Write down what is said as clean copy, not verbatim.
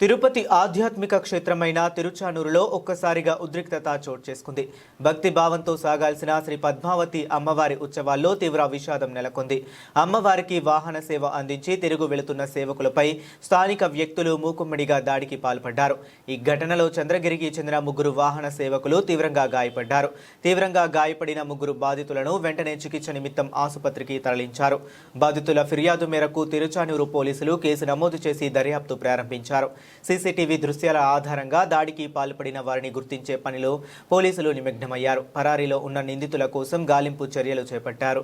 తిరుపతి ఆధ్యాత్మిక క్షేత్రమైన తిరుచానూరులో ఒక్కసారిగా ఉద్రిక్తత చోటు చేసుకుంది. భక్తి భావంతో సాగాల్సిన శ్రీ పద్మావతి అమ్మవారి ఉత్సవాల్లో తీవ్ర విషాదం నెలకొంది. అమ్మవారికి వాహన సేవ అందించి తిరుగు వెళుతున్న సేవకులపై స్థానిక వ్యక్తులు మూకుమ్మడిగా దాడికి పాల్పడ్డారు. ఈ ఘటనలో చంద్రగిరికి చెందిన ముగ్గురు వాహన సేవకులు తీవ్రంగా గాయపడ్డారు. తీవ్రంగా గాయపడిన ముగ్గురు బాధితులను వెంటనే చికిత్స నిమిత్తం ఆసుపత్రికి తరలించారు. బాధితుల ఫిర్యాదు మేరకు తిరుచానూరు పోలీసులు కేసు నమోదు చేసి దర్యాప్తు ప్రారంభించారు. సీసీటీవీ దృశ్యాల ఆధారంగా దాడికి పాల్పడిన వారిని గుర్తించే పనిలో పోలీసులు నిమగ్నమయ్యారు. పరారీలో ఉన్న నిందితుల కోసం గాలింపు చర్యలు చేపట్టారు.